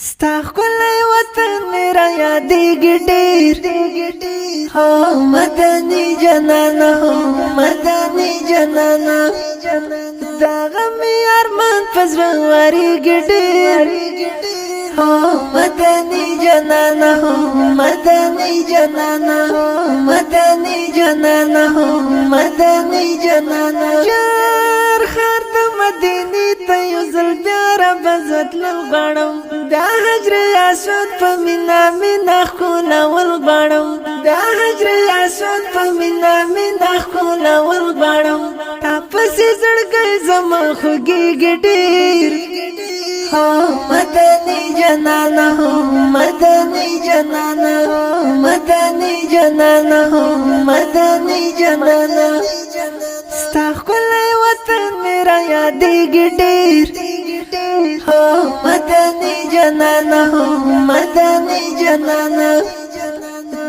ستا ښکلی وطن مې را یادېږي ډېر هو مدني جنانه هو مدني جنانه دغه مې ارمان په زړه ورېږي ډېر هو مدني جنانه هو مدني جنانه مدني جنانه هو مدني جنانه جار خر د مدینې ته یو ځل بیا رابزتلل غواړم دا هجر اسود په مینا مینا ښکلول غواړم دا هجر اسود په مینا مینا ښکلول غواړم تا پسې زړګی زما خوږېږي ډېر هو مدني جنانه هو مدني جنانه مدني جنانه هو مدني جنانه ستا ښکلی وطن مې را یادېږي ډېر هو مدني جنانه هو مدني جنانه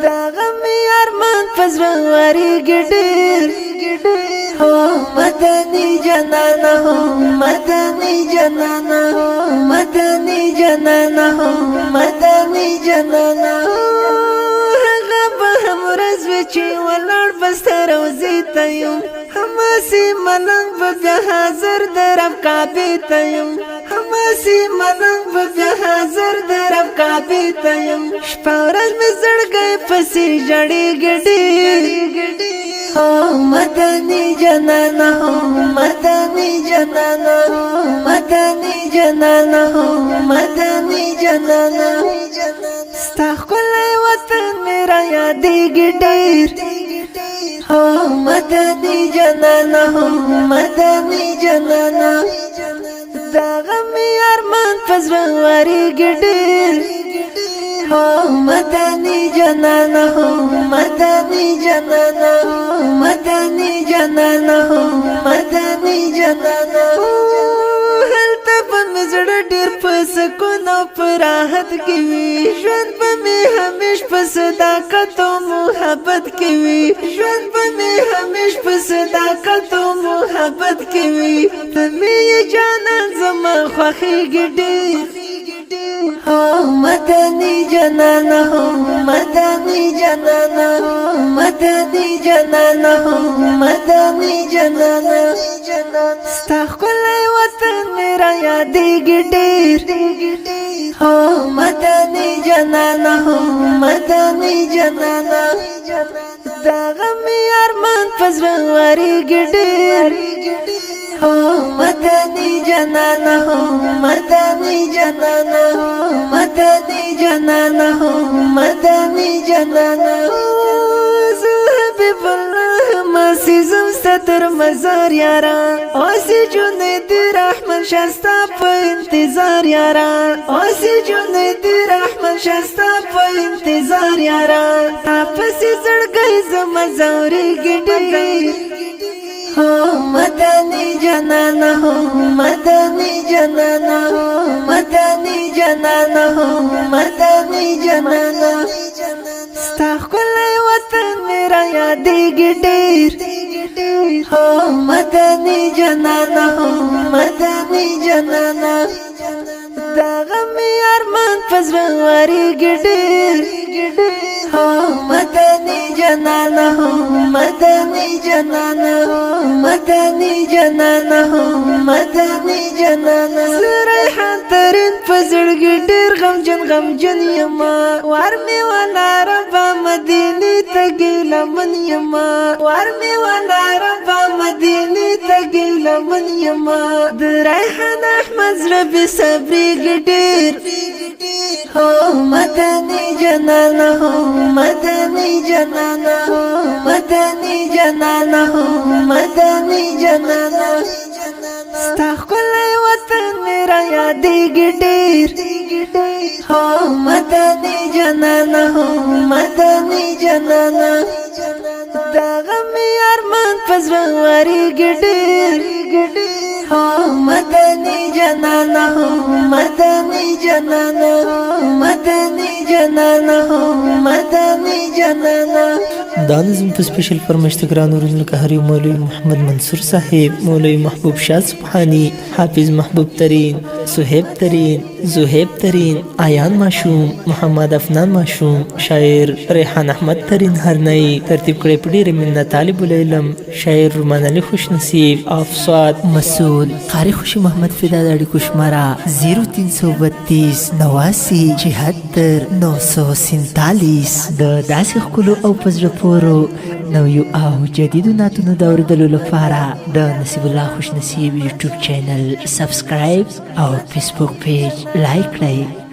دغه مې ارمان په زړه ورېږي ډېر هو مدني جنانه هو مدني جنانه مدني جنانه مدني جنانه هغه به هم ورځ وي چې ولاړ به ستا روضې ته یم هماسې ملنګ به بیا حاضر د رب کعبې ته یم هماسې ملنګ به بیا حاضر د رب کعبې ته یم شپه ورځ مې زړګی پسې ژړېږي ډېر هو مدني جنانه هو مدني جنانه مدني جنانه مدني جنانه ستا ښکلی وطن مې را یادېږي ډېر هو مدني جنانه مدني جنانه دغه مې ارمان په زړه ورېږي ډېر هو مدني جنانه مدني جنانه مدني جنانه مدني جنانه هلته به مې زړه ډېر په سکون او په راحت کې وي ژوند به مې همیش په صداقت او محبت کې وي ژوند به مې همیش په صداقت او محبت کې وي ته مې یې جانان زما خوښېږي ډېر هو مدني جنانه مدني جنانه مدني جنانه مدني جنانه ستا ښکلی وطن مې را یادېږي ډېر هو مدني جنانه مدني جنانه دغه مې ارمان په زړه ورېږي ډېر هو مدني جنانه مدني جنانه مدني جنانه مدني جنانه زه حبیب الله ماسې زم ستا تر مزار یارا اوسې جنید رحمن شاه ستا په انتظار یارا اوسې جنید رحمن شاه ستا په انتظار یارا تا پسې زړګی زما ځورېږي ډېر هو مدني جنانه مدني جنانه مدني جنانه مدني جنانه ستا ښکلی وطن مې را یادېږي ډېر هو مدني جنانه مدني جنانه دغه مې ارمان په زړه ورېږي ډېر هو مدني جنانه مدني جنانه مدني جنانه مدني جنانه ریحان ترین په زړګي ډېر غمجن یما وار مې والا ربا مدینې ته ګیلمن یما وار مې والا ربا مدینې ته ګیلمن یما د ریحان احمد زړه بې صبرېږي ډېر هو مدني جنانه مدني جنانه مدني جنانه مدني جنانه ستا ښکلی وطن مې را یادېږي ډېر هو مدني جنانه مدني جنانه دغه مې ارمان په زړه ورېږي ډېر هو مدني جنانه مدني جنانه مدني جنانه مدني جنانه دا نظم په سپیشل فرمایش تکرار ورن لکه هری مولوی محمد منصور صاحب، مولوی محبوب شاه سبحانی، حافظ محبوب ترین، صہیب ترین، زهیب ترین، آیان ماشوم، محمد افنان ماشوم، شاعر ریحان احمد ترین هرنئی، ترتیب کړی په ډېرې مینه طالب العلم شاعر رومان علي خوشنصیب افساد مسؤل قاری خوشی محمد فدا د اړیکو شماره 0332 89 76 947 د داسې ښکلو او په زړه پورو نویو او جدیدو نعتونو د اورېدلو لپاره د نصیب الله خوشنصیب یوټیوب چینل سبسکرایب او فیسبوک پیج لایک کړئ.